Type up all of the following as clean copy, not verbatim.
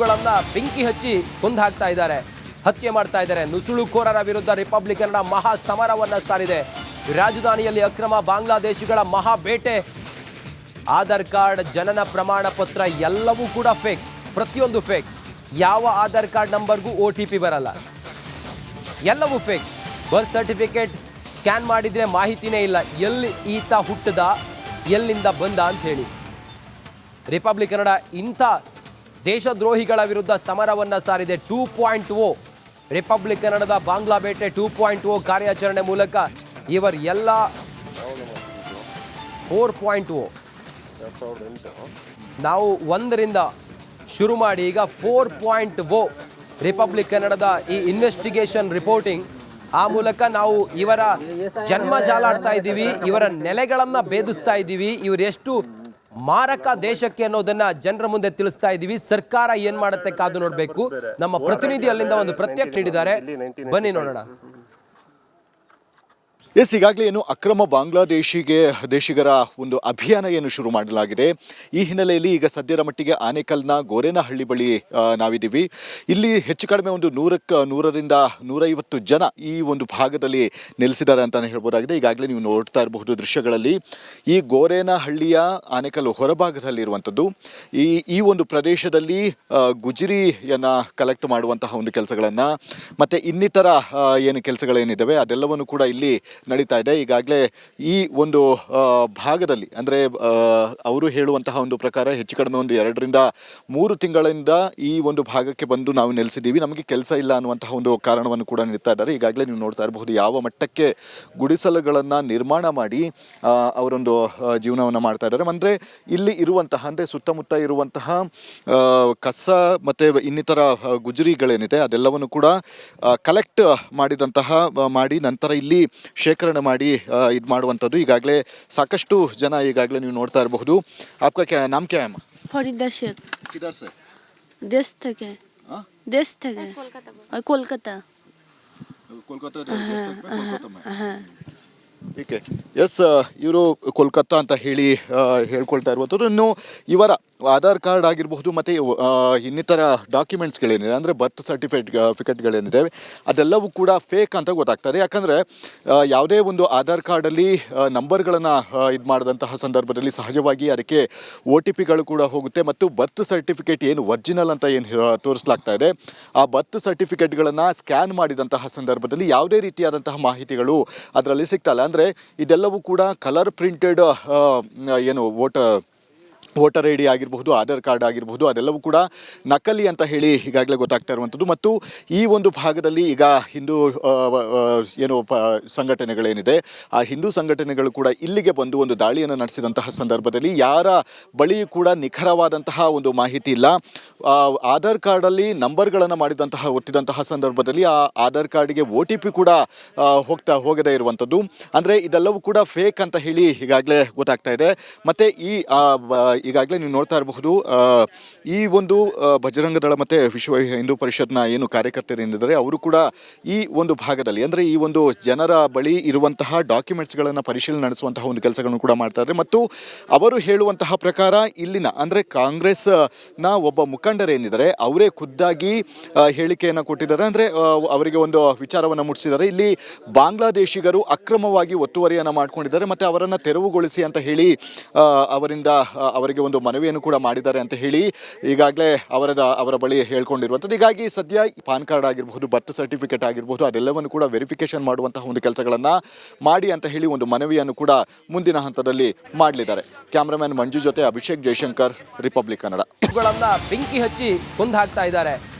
ಇವುಗಳನ್ನ ಬೆಂಕಿ ಹಚ್ಚಿ ಕೊಂದು ಹಾಕ್ತಾ ಇದ್ದಾರೆ, ಹತ್ಯೆ ಮಾಡ್ತಾ ಇದ್ದಾರೆ. ನುಸುಳುಕೋರರ ವಿರುದ್ಧ ರಿಪಬ್ಲಿಕ್ ಕನ್ನಡ ಮಹಾ ಸಮರವನ್ನ ಸಾರಿದೆ. ರಾಜಧಾನಿಯಲ್ಲಿ ಅಕ್ರಮ ಬಾಂಗ್ಲಾದೇಶಿಗಳ ಮಹಾ ಬೇಟೆ. ಆಧಾರ್ ಕಾರ್ಡ್, ಜನನ ಪ್ರಮಾಣ ಪತ್ರ ಎಲ್ಲವೂ ಕೂಡ ಫೇಕ್, ಪ್ರತಿಯೊಂದು ಫೇಕ್. ಯಾವ ಆಧಾರ್ ಕಾರ್ಡ್ ನಂಬರ್ಗೂ OTP ಬರಲ್ಲ, ಎಲ್ಲವೂ ಫೇಕ್. ಬರ್ತ್ ಸರ್ಟಿಫಿಕೇಟ್ ಸ್ಕ್ಯಾನ್ ಮಾಡಿದ್ರೆ ಮಾಹಿತಿನೇ ಇಲ್ಲ, ಎಲ್ಲಿ ಈತ ಹುಟ್ಟದ, ಎಲ್ಲಿಂದ ಬಂದ ಅಂತ ಹೇಳಿ. ರಿಪಬ್ಲಿಕ್ ಕನ್ನಡ ಇಂಥ ದೇಶದ್ರೋಹಿಗಳ ವಿರುದ್ಧ ಸಮರವನ್ನ ಸಾರಿದೆ. 2.0 ರಿಪಬ್ಲಿಕ್ ಕನ್ನಡದ ಬಾಂಗ್ಲಾ ಬೇಟೆ 2.0 ಕಾರ್ಯಾಚರಣೆ ಮೂಲಕ ಇವರ ಎಲ್ಲ 4.0 ನಾವು 1ರಿಂದ ಶುರು ಮಾಡಿ ಈಗ 4.0 ರಿಪಬ್ಲಿಕ್ ಕನ್ನಡದ ಈ ಇನ್ವೆಸ್ಟಿಗೇಷನ್ ರಿಪೋರ್ಟಿಂಗ್, ಆ ಮೂಲಕ ನಾವು ಇವರ ಜನ್ಮ ಜಾಲಾಡ್ತಾ ಇದ್ದೀವಿ, ಇವರ ನೆಲೆಗಳನ್ನ ಭೇದಿಸ್ತಾ ಇದ್ದೀವಿ, ಇವರೆಷ್ಟು ಮಾರಕ ದೇಶಕ್ಕೆ ಅನ್ನೋದನ್ನ ಜನರ ಮುಂದೆ ತಿಳಿಸ್ತಾ ಇದ್ದೀವಿ. ಸರ್ಕಾರ ಏನ್ ಮಾಡುತ್ತೆ ಕಾದು ನೋಡಬೇಕು. ನಮ್ಮ ಪ್ರತಿನಿಧಿ ಅಲ್ಲಿಂದ ಒಂದು ಪ್ರತ್ಯಕ್ಷ ನೀಡಿದ್ದಾರೆ, ಬನ್ನಿ ನೋಡೋಣ. ಈಗಾಗಲೇ ಏನು ಅಕ್ರಮ ದೇಶಿಗರ ಒಂದು ಅಭಿಯಾನ ಏನು ಶುರು ಮಾಡಲಾಗಿದೆ. ಈ ಹಿನ್ನೆಲೆಯಲ್ಲಿ ಈಗ ಸದ್ಯದ ಮಟ್ಟಿಗೆ ಆನೇಕಲ್ನ ಗೋರೇನಹಳ್ಳಿ ಬಳಿ ನಾವಿದ್ದೀವಿ. ಇಲ್ಲಿ ಹೆಚ್ಚು ಕಡಿಮೆ ಒಂದು 100ರಿಂದ 150 ಜನ ಈ ಒಂದು ಭಾಗದಲ್ಲಿ ನೆಲೆಸಿದ್ದಾರೆ ಅಂತಾನೆ ಹೇಳ್ಬೋದಾಗಿದೆ. ಈಗಾಗಲೇ ನೀವು ನೋಡ್ತಾ ಇರಬಹುದು ದೃಶ್ಯಗಳಲ್ಲಿ, ಈ ಗೋರೇನಹಳ್ಳಿಯ ಆನೇಕಲ್ ಹೊರಭಾಗದಲ್ಲಿರುವಂಥದ್ದು. ಈ ಒಂದು ಪ್ರದೇಶದಲ್ಲಿ ಗುಜರಿಯನ್ನ ಕಲೆಕ್ಟ್ ಮಾಡುವಂತಹ ಒಂದು ಕೆಲಸಗಳನ್ನು ಮತ್ತೆ ಇನ್ನಿತರ ಏನು ಕೆಲಸಗಳೇನಿದ್ದಾವೆ ಅದೆಲ್ಲವನ್ನು ಕೂಡ ಇಲ್ಲಿ ನಡೀತಾ ಇದೆ. ಈಗಾಗಲೇ ಈ ಒಂದು ಭಾಗದಲ್ಲಿ ಅಂದರೆ ಅವರು ಹೇಳುವಂತಹ ಒಂದು ಪ್ರಕಾರ ಹೆಚ್ಚು ಕಡಿಮೆ ಒಂದು 2ರಿಂದ 3 ತಿಂಗಳಿಂದ ಈ ಒಂದು ಭಾಗಕ್ಕೆ ಬಂದು ನಾವು ನೆಲೆಸಿದ್ದೀವಿ, ನಮಗೆ ಕೆಲಸ ಇಲ್ಲ ಅನ್ನುವಂತಹ ಒಂದು ಕಾರಣವನ್ನು ಕೂಡ ನೀಡ್ತಾ ಇದ್ದಾರೆ. ಈಗಾಗಲೇ ನೀವು ನೋಡ್ತಾ ಇರಬಹುದು ಯಾವ ಮಟ್ಟಕ್ಕೆ ಗುಡಿಸಲುಗಳನ್ನು ನಿರ್ಮಾಣ ಮಾಡಿ ಅವರೊಂದು ಜೀವನವನ್ನು ಮಾಡ್ತಾ ಇದ್ದಾರೆ. ಅಂದರೆ ಇಲ್ಲಿ ಇರುವಂತಹ ಅಂದರೆ ಸುತ್ತಮುತ್ತ ಇರುವಂತಹ ಕಸ ಮತ್ತು ಇನ್ನಿತರ ಗುಜರಿಗಳೇನಿದೆ ಅದೆಲ್ಲವನ್ನು ಕೂಡ ಕಲೆಕ್ಟ್ ಮಾಡಿ ನಂತರ ಇಲ್ಲಿ ಶೇಖರಣೆ ಮಾಡಿ ಇದು ಮಾಡುವಂಥದ್ದು. ಈಗಾಗಲೇ ಸಾಕಷ್ಟು ಜನ ಈಗಾಗಲೇ ನೀವು ನೋಡ್ತಾ ಇರಬಹುದು. आपका क्या नाम क्या है? फरीदा शेख। किधर से? देश থেকে कोलकाता ठीक है. ಎಸ್, ಇವರು ಕೋಲ್ಕತ್ತಾ ಅಂತ ಹೇಳ್ಕೊಳ್ತಾ ಇರುವಂಥದ್ದು. ಇನ್ನು ಇವರ ಆಧಾರ್ ಕಾರ್ಡ್ ಆಗಿರಬಹುದು ಮತ್ತು ಇನ್ನಿತರ ಡಾಕ್ಯುಮೆಂಟ್ಸ್ಗಳೇನಿದೆ ಅಂದರೆ ಬರ್ತ್ ಸರ್ಟಿಫಿಕೇಟ್ಗಳೇನಿದೆ ಅದೆಲ್ಲವೂ ಕೂಡ ಫೇಕ್ ಅಂತ ಗೊತ್ತಾಗ್ತದೆ. ಯಾಕಂದರೆ ಯಾವುದೇ ಒಂದು ಆಧಾರ್ ಕಾರ್ಡಲ್ಲಿ ನಂಬರ್ಗಳನ್ನು ಇದು ಮಾಡಿದಂತಹ ಸಂದರ್ಭದಲ್ಲಿ ಸಹಜವಾಗಿ ಅದಕ್ಕೆ OTPಗಳು ಕೂಡ ಹೋಗುತ್ತೆ. ಮತ್ತು ಬರ್ತ್ ಸರ್ಟಿಫಿಕೇಟ್ ಏನು ಒರಿಜಿನಲ್ ಅಂತ ಏನು ತೋರಿಸಲಾಗ್ತಾ ಇದೆ, ಆ ಬರ್ತ್ ಸರ್ಟಿಫಿಕೇಟ್ಗಳನ್ನು ಸ್ಕ್ಯಾನ್ ಮಾಡಿದಂತಹ ಸಂದರ್ಭದಲ್ಲಿ ಯಾವುದೇ ರೀತಿಯಾದಂತಹ ಮಾಹಿತಿಗಳು ಅದರಲ್ಲಿ ಸಿಗ್ತಲ್ಲ. ಅಂದರೆ ಇದೆಲ್ಲವೂ ಕೂಡ ಕಲರ್ ಪ್ರಿಂಟೆಡ್ ಏನು ವೋಟರ್ ID ಆಗಿರಬಹುದು, ಆಧಾರ್ ಕಾರ್ಡ್ ಆಗಿರಬಹುದು, ಅದೆಲ್ಲವೂ ಕೂಡ ನಕಲಿ ಅಂತ ಹೇಳಿ ಈಗಾಗಲೇ ಗೊತ್ತಾಗ್ತಾ ಇರುವಂಥದ್ದು. ಮತ್ತು ಈ ಒಂದು ಭಾಗದಲ್ಲಿ ಈಗ ಹಿಂದೂ ಸಂಘಟನೆಗಳೇನಿದೆ ಆ ಹಿಂದೂ ಸಂಘಟನೆಗಳು ಕೂಡ ಇಲ್ಲಿಗೆ ಬಂದು ಒಂದು ದಾಳಿಯನ್ನು ನಡೆಸಿದಂತಹ ಸಂದರ್ಭದಲ್ಲಿ ಯಾರ ಬಳಿಯೂ ಕೂಡ ನಿಖರವಾದಂತಹ ಒಂದು ಮಾಹಿತಿ ಇಲ್ಲ. ಆಧಾರ್ ಕಾರ್ಡಲ್ಲಿ ನಂಬರ್ಗಳನ್ನು ಒತ್ತಿದಂತಹ ಸಂದರ್ಭದಲ್ಲಿ ಆ ಆಧಾರ್ ಕಾರ್ಡಿಗೆ OTP ಕೂಡ ಹೋಗದೇ ಇರುವಂಥದ್ದು. ಅಂದರೆ ಇದೆಲ್ಲವೂ ಕೂಡ ಫೇಕ್ ಅಂತ ಹೇಳಿ ಈಗಾಗಲೇ ಗೊತ್ತಾಗ್ತಾ ಇದೆ. ಮತ್ತು ಈಗಾಗಲೇ ನೀವು ನೋಡ್ತಾ ಇರಬಹುದು ಈ ಒಂದು ಬಜರಂಗ ದಳ ಮತ್ತು ವಿಶ್ವ ಹಿಂದೂ ಪರಿಷತ್ನ ಏನು ಕಾರ್ಯಕರ್ತರೇನಿದ್ದಾರೆ ಅವರು ಕೂಡ ಈ ಒಂದು ಭಾಗದಲ್ಲಿ ಅಂದರೆ ಈ ಒಂದು ಜನರ ಬಳಿ ಇರುವಂತಹ ಡಾಕ್ಯುಮೆಂಟ್ಸ್ಗಳನ್ನು ಪರಿಶೀಲನೆ ನಡೆಸುವಂತಹ ಒಂದು ಕೆಲಸಗಳನ್ನು ಕೂಡ ಮಾಡ್ತಾ ಇದ್ದಾರೆ. ಮತ್ತು ಅವರು ಹೇಳುವಂತಹ ಪ್ರಕಾರ ಇಲ್ಲಿನ ಅಂದರೆ ಕಾಂಗ್ರೆಸ್ನ ಒಬ್ಬ ಮುಖಂಡರೇನಿದ್ದಾರೆ ಅವರೇ ಖುದ್ದಾಗಿ ಹೇಳಿಕೆಯನ್ನು ಕೊಟ್ಟಿದ್ದಾರೆ. ಅಂದರೆ ಅವರಿಗೆ ಒಂದು ವಿಚಾರವನ್ನು ಮುಟ್ಟಿಸಿದ್ದಾರೆ. ಇಲ್ಲಿ ಬಾಂಗ್ಲಾದೇಶಿಗರು ಅಕ್ರಮವಾಗಿ ಒತ್ತುವರಿಯನ್ನು ಮಾಡ್ಕೊಂಡಿದ್ದಾರೆ ಮತ್ತು ಅವರನ್ನು ತೆರವುಗೊಳಿಸಿ ಅಂತ ಹೇಳಿ ಅವರಿಗೆ ಒಂದು ಮನವಿಯನ್ನು ಕೂಡ ಮಾಡಿದ್ದಾರೆ ಅಂತ ಹೇಳಿ ಈಗಾಗಲೇ ಅವರ ಬಳಿ ಹೇಳ್ಕೊಂಡಿರುವಂಥದ್ದು. ಹೀಗಾಗಿ ಸದ್ಯ ಪಾನ್ ಕಾರ್ಡ್ ಆಗಿರಬಹುದು, ಬರ್ತ್ ಸರ್ಟಿಫಿಕೇಟ್ ಆಗಿರಬಹುದು ಅದೆಲ್ಲವನ್ನು ಕೂಡ ವೆರಿಫಿಕೇಶನ್ ಮಾಡುವಂತಹ ಒಂದು ಕೆಲಸಗಳನ್ನು ಮಾಡಿ ಅಂತ ಹೇಳಿ ಒಂದು ಮನವಿಯನ್ನು ಕೂಡ ಮುಂದಿನ ಹಂತದಲ್ಲಿ ಮಾಡಲಿದ್ದಾರೆ. ಕ್ಯಾಮ್ರಾಮನ್ ಮಂಜು ಜೊತೆ ಅಭಿಷೇಕ್ ಜಯಶಂಕರ್, ರಿಪಬ್ಲಿಕ್ ಕನ್ನಡ. ಇವುಗಳನ್ನ ಬೆಂಕಿ ಹಚ್ಚಿ ಕೊಂದು ಹಾಕ್ತಾ ಇದ್ದಾರೆ,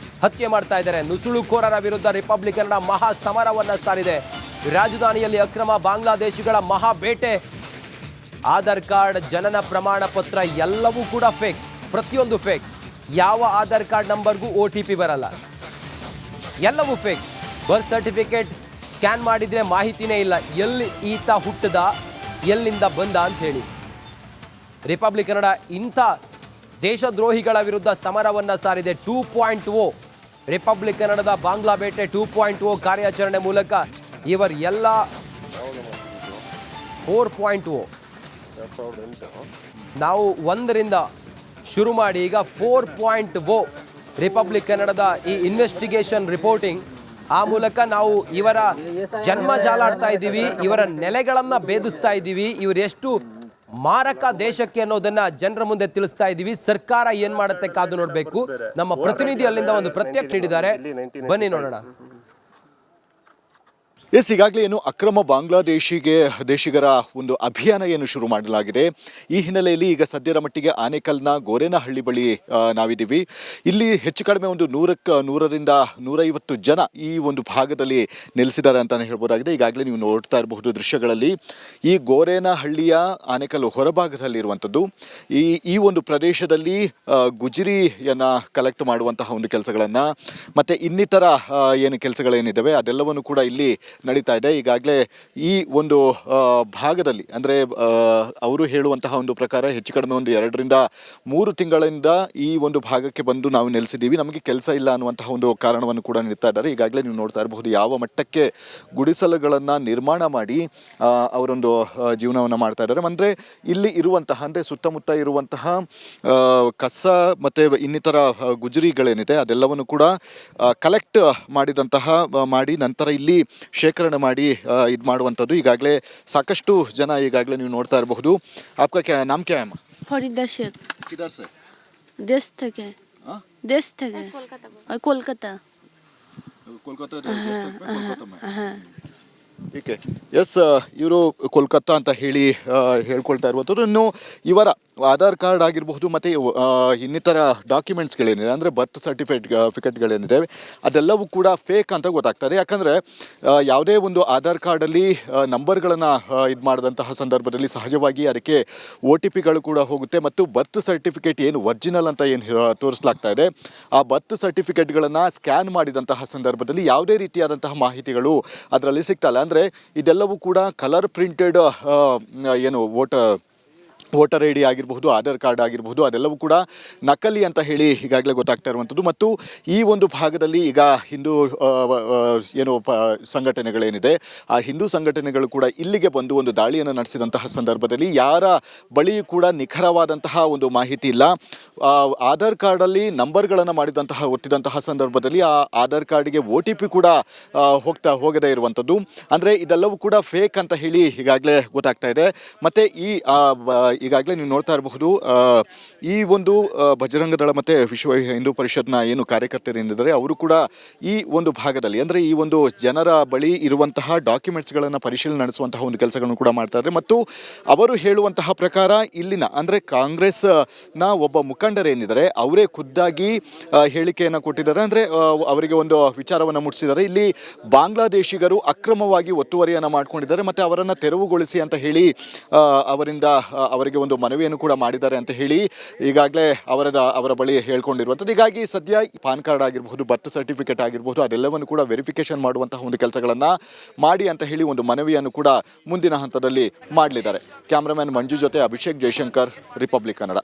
ಹತ್ಯೆ ಮಾಡ್ತಾ ಇದ್ದಾರೆ. ನುಸುಳುಕೋರರ ವಿರುದ್ಧ ರಿಪಬ್ಲಿಕ್ ಕನ್ನಡ ಮಹಾ ಸಮರವನ್ನ ಸಾರಿದೆ. ರಾಜಧಾನಿಯಲ್ಲಿ ಅಕ್ರಮ ಬಾಂಗ್ಲಾದೇಶಿಗಳ ಮಹಾ ಬೇಟೆ. ಆಧಾರ್ ಕಾರ್ಡ್, ಜನನ ಪ್ರಮಾಣ ಪತ್ರ ಎಲ್ಲವೂ ಕೂಡ ಫೇಕ್, ಪ್ರತಿಯೊಂದು ಫೇಕ್. ಯಾವ ಆಧಾರ್ ಕಾರ್ಡ್ ನಂಬರ್ಗೂ OTP ಬರಲ್ಲ, ಎಲ್ಲವೂ ಫೇಕ್. ಬರ್ತ್ ಸರ್ಟಿಫಿಕೇಟ್ ಸ್ಕ್ಯಾನ್ ಮಾಡಿದ್ರೆ ಮಾಹಿತಿನೇ ಇಲ್ಲ, ಎಲ್ಲಿ ಈತ ಹುಟ್ಟದ, ಎಲ್ಲಿಂದ ಬಂದ ಅಂತ ಹೇಳಿ. ರಿಪಬ್ಲಿಕ್ ಕನ್ನಡ ಇಂಥ ದೇಶದ್ರೋಹಿಗಳ ವಿರುದ್ಧ ಸಮರವನ್ನ ಸಾರಿದೆ. 2.0 ರಿಪಬ್ಲಿಕ್ ಕನ್ನಡದ ಬಾಂಗ್ಲಾ ಬೇಟೆ 2.0 ಕಾರ್ಯಾಚರಣೆ ಮೂಲಕ ಇವರ ಎಲ್ಲ 4.0 ನಾವು 1ರಿಂದ ಶುರು ಮಾಡಿ ಈಗ 4.0 ರಿಪಬ್ಲಿಕ್ ಕನ್ನಡದ ಈ ಇನ್ವೆಸ್ಟಿಗೇಷನ್ ರಿಪೋರ್ಟಿಂಗ್ ಆ ಮೂಲಕ ನಾವು ಇವರ ಜನ್ಮ ಜಾಲಾಡ್ತಾ ಇದ್ದೀವಿ, ಇವರ ನೆಲೆಗಳನ್ನ ಭೇದಿಸ್ತಾ ಇದ್ದೀವಿ, ಇವರೆಷ್ಟು ಮಾರಕ ದೇಶಕ್ಕೆ ಅನ್ನೋದನ್ನ ಜನರ ಮುಂದೆ ತಿಳಿಸ್ತಾ ಇದ್ದೀವಿ. ಸರ್ಕಾರ ಏನ್ ಮಾಡುತ್ತೆ ಕಾದು ನೋಡ್ಬೇಕು. ನಮ್ಮ ಪ್ರತಿನಿಧಿ ಅಲ್ಲಿಂದ ಒಂದು ಪ್ರತ್ಯಕ್ಷ ನೀಡಿದ್ದಾರೆ, ಬನ್ನಿ ನೋಡೋಣ. ಎಸ್, ಈಗಾಗಲೇ ಏನು ಅಕ್ರಮ ದೇಶಿಗರ ಒಂದು ಅಭಿಯಾನ ಏನು ಶುರು ಮಾಡಲಾಗಿದೆ. ಈ ಹಿನ್ನೆಲೆಯಲ್ಲಿ ಈಗ ಸದ್ಯದ ಮಟ್ಟಿಗೆ ಆನೇಕಲ್ನ ಗೋರೇನಹಳ್ಳಿ ಬಳಿ ನಾವಿದ್ದೀವಿ. ಇಲ್ಲಿ ಹೆಚ್ಚು ಕಡಿಮೆ ಒಂದು 100ರಿಂದ 150 ಜನ ಈ ಒಂದು ಭಾಗದಲ್ಲಿ ನೆಲೆಸಿದ್ದಾರೆ ಅಂತಾನೆ ಹೇಳ್ಬೋದಾಗಿದೆ. ಈಗಾಗಲೇ ನೀವು ನೋಡ್ತಾ ಇರಬಹುದು ದೃಶ್ಯಗಳಲ್ಲಿ ಈ ಗೋರೇನಹಳ್ಳಿಯ ಆನೇಕಲ್ ಹೊರಭಾಗದಲ್ಲಿರುವಂಥದ್ದು. ಈ ಒಂದು ಪ್ರದೇಶದಲ್ಲಿ ಗುಜರಿಯನ್ನು ಕಲೆಕ್ಟ್ ಮಾಡುವಂತಹ ಒಂದು ಕೆಲಸಗಳನ್ನು ಮತ್ತು ಇನ್ನಿತರ ಏನು ಕೆಲಸಗಳೇನಿದ್ದಾವೆ ಅದೆಲ್ಲವನ್ನು ಕೂಡ ಇಲ್ಲಿ ನಡೀತಾ ಇದೆ. ಈಗಾಗಲೇ ಈ ಒಂದು ಭಾಗದಲ್ಲಿ ಅಂದರೆ ಅವರು ಹೇಳುವಂತಹ ಒಂದು ಪ್ರಕಾರ ಹೆಚ್ಚು ಕಡಿಮೆ ಒಂದು 2ರಿಂದ 3 ತಿಂಗಳಿಂದ ಈ ಒಂದು ಭಾಗಕ್ಕೆ ಬಂದು ನಾವು ನೆಲೆಸಿದ್ದೀವಿ, ನಮಗೆ ಕೆಲಸ ಇಲ್ಲ ಅನ್ನುವಂತಹ ಒಂದು ಕಾರಣವನ್ನು ಕೂಡ ನೀಡ್ತಾ ಇದ್ದಾರೆ. ಈಗಾಗಲೇ ನೀವು ನೋಡ್ತಾ ಇರಬಹುದು ಯಾವ ಮಟ್ಟಕ್ಕೆ ಗುಡಿಸಲುಗಳನ್ನು ನಿರ್ಮಾಣ ಮಾಡಿ ಅವರೊಂದು ಜೀವನವನ್ನು ಮಾಡ್ತಾ ಇದ್ದಾರೆ. ಅಂದರೆ ಇಲ್ಲಿ ಇರುವಂತಹ ಅಂದರೆ ಸುತ್ತಮುತ್ತ ಇರುವಂತಹ ಕಸ ಮತ್ತು ಇನ್ನಿತರ ಗುಜರಿಗಳೇನಿದೆ ಅದೆಲ್ಲವನ್ನು ಕೂಡ ಕಲೆಕ್ಟ್ ಮಾಡಿ ನಂತರ ಇಲ್ಲಿ ಶೇಖರಣೆ ಮಾಡಿ ಇದು ಮಾಡುವಂಥದ್ದು. ಈಗಾಗಲೇ ಸಾಕಷ್ಟು ಜನ ಈಗಾಗಲೇ ನೀವು ನೋಡ್ತಾ ಇರಬಹುದು. आपका क्या है, नाम क्या है? फरीदा शेख। किधर से? देश থেকে। देश থেকে। कोलकाता। कोलकाता में। ठीक है. ಎಸ್, ಇವರು ಕೋಲ್ಕತ್ತಾ ಅಂತ ಹೇಳ್ಕೊಳ್ತಾ ಇರುವಂಥದ್ದು. ಇನ್ನು ಇವರ ಆಧಾರ್ ಕಾರ್ಡ್ ಆಗಿರಬಹುದು ಮತ್ತು ಇನ್ನಿತರ ಡಾಕ್ಯುಮೆಂಟ್ಸ್ಗಳೇನಿದೆ ಅಂದರೆ ಬರ್ತ್ ಸರ್ಟಿಫಿಕೇಟ್ಗಳೇನಿದೆ ಅದೆಲ್ಲವೂ ಕೂಡ ಫೇಕ್ ಅಂತ ಗೊತ್ತಾಗ್ತದೆ. ಯಾಕಂದರೆ ಯಾವುದೇ ಒಂದು ಆಧಾರ್ ಕಾರ್ಡಲ್ಲಿ ನಂಬರ್ಗಳನ್ನು ಇದು ಮಾಡಿದಂತಹ ಸಂದರ್ಭದಲ್ಲಿ ಸಹಜವಾಗಿ ಅದಕ್ಕೆ OTPಗಳು ಕೂಡ ಹೋಗುತ್ತೆ ಮತ್ತು ಬರ್ತ್ ಸರ್ಟಿಫಿಕೇಟ್ ಏನು ಒರಿಜಿನಲ್ ಅಂತ ಏನು ತೋರಿಸಲಾಗ್ತಾ ಇದೆ ಆ ಬರ್ತ್ ಸರ್ಟಿಫಿಕೇಟ್ಗಳನ್ನು ಸ್ಕ್ಯಾನ್ ಮಾಡಿದಂತಹ ಸಂದರ್ಭದಲ್ಲಿ ಯಾವುದೇ ರೀತಿಯಾದಂತಹ ಮಾಹಿತಿಗಳು ಅದರಲ್ಲಿ ಸಿಗ್ತಲ್ಲ. ಅಂದರೆ ಇದೆಲ್ಲವೂ ಕೂಡ ಕಲರ್ ಪ್ರಿಂಟೆಡ್ ಏನು ವೋಟರ್ ID ಆಗಿರಬಹುದು, ಆಧಾರ್ ಕಾರ್ಡ್ ಆಗಿರಬಹುದು, ಅದೆಲ್ಲವೂ ಕೂಡ ನಕಲಿ ಅಂತ ಈಗಾಗಲೇ ಗೊತ್ತಾಗ್ತಾ ಇರುವಂಥದ್ದು. ಮತ್ತು ಈ ಒಂದು ಭಾಗದಲ್ಲಿ ಈಗ ಹಿಂದೂ ಸಂಘಟನೆಗಳೇನಿದೆ ಆ ಹಿಂದೂ ಸಂಘಟನೆಗಳು ಕೂಡ ಇಲ್ಲಿಗೆ ಬಂದು ಒಂದು ದಾಳಿಯನ್ನು ನಡೆಸಿದಂತಹ ಸಂದರ್ಭದಲ್ಲಿ ಯಾರ ಬಳಿಯೂ ಕೂಡ ನಿಖರವಾದಂತಹ ಒಂದು ಮಾಹಿತಿ ಇಲ್ಲ. ಆಧಾರ್ ಕಾರ್ಡಲ್ಲಿ ನಂಬರ್ಗಳನ್ನು ಒತ್ತಿದಂತಹ ಸಂದರ್ಭದಲ್ಲಿ ಆ ಆಧಾರ್ ಕಾರ್ಡಿಗೆ OTP ಕೂಡ ಹೋಗದೇ ಇರುವಂಥದ್ದು. ಅಂದರೆ ಇದೆಲ್ಲವೂ ಕೂಡ ಫೇಕ್ ಅಂತ ಈಗಾಗಲೇ ಗೊತ್ತಾಗ್ತಾ ಇದೆ. ಮತ್ತು ಈಗಾಗಲೇ ನೀವು ನೋಡ್ತಾ ಇರಬಹುದು ಈ ಒಂದು ಬಜರಂಗ ದಳ ಮತ್ತು ವಿಶ್ವ ಹಿಂದೂ ಪರಿಷತ್ನ ಏನು ಕಾರ್ಯಕರ್ತರೇನಿದ್ದಾರೆ ಅವರು ಕೂಡ ಈ ಒಂದು ಭಾಗದಲ್ಲಿ ಅಂದರೆ ಈ ಒಂದು ಜನರ ಬಳಿ ಇರುವಂತಹ ಡಾಕ್ಯುಮೆಂಟ್ಸ್ಗಳನ್ನು ಪರಿಶೀಲನೆ ನಡೆಸುವಂತಹ ಒಂದು ಕೆಲಸಗಳನ್ನು ಕೂಡ ಮಾಡ್ತಾ ಇದ್ದಾರೆ. ಮತ್ತು ಅವರು ಹೇಳುವಂತಹ ಪ್ರಕಾರ ಇಲ್ಲಿನ ಅಂದರೆ ಕಾಂಗ್ರೆಸ್ನ ಒಬ್ಬ ಮುಖಂಡರೇನಿದ್ದಾರೆ ಅವರೇ ಖುದ್ದಾಗಿ ಹೇಳಿಕೆಯನ್ನು ಕೊಟ್ಟಿದ್ದಾರೆ. ಅಂದರೆ ಅವರಿಗೆ ಒಂದು ವಿಚಾರವನ್ನು ಮುಟ್ಟಿಸಿದ್ದಾರೆ. ಇಲ್ಲಿ ಬಾಂಗ್ಲಾದೇಶಿಗರು ಅಕ್ರಮವಾಗಿ ಒತ್ತುವರಿಯನ್ನು ಮಾಡ್ಕೊಂಡಿದ್ದಾರೆ ಮತ್ತು ಅವರನ್ನು ತೆರವುಗೊಳಿಸಿ ಅಂತ ಅವರಿಗೆ ಒಂದು ಮನವಿಯನ್ನು ಕೂಡ ಮಾಡಿದ್ದಾರೆ ಅಂತ ಈಗಾಗಲೇ ಅವರ ಬಳಿ ಹೇಳ್ಕೊಂಡಿರುವಂಥದ್ದು. ಹೀಗಾಗಿ ಸದ್ಯ ಪಾನ್ ಕಾರ್ಡ್ ಆಗಿರಬಹುದು, ಬರ್ತ್ ಸರ್ಟಿಫಿಕೇಟ್ ಆಗಿರಬಹುದು ಅದೆಲ್ಲವನ್ನು ಕೂಡ ವೆರಿಫಿಕೇಶನ್ ಮಾಡುವಂತಹ ಒಂದು ಕೆಲಸಗಳನ್ನು ಮಾಡಿ ಅಂತ ಒಂದು ಮನವಿಯನ್ನು ಕೂಡ ಮುಂದಿನ ಹಂತದಲ್ಲಿ ಮಾಡಲಿದ್ದಾರೆ. ಕ್ಯಾಮ್ರಾಮನ್ ಮಂಜು ಜೊತೆ ಅಭಿಷೇಕ್ ಜೈಶಂಕರ್, ರಿಪಬ್ಲಿಕ್ ಕನ್ನಡ.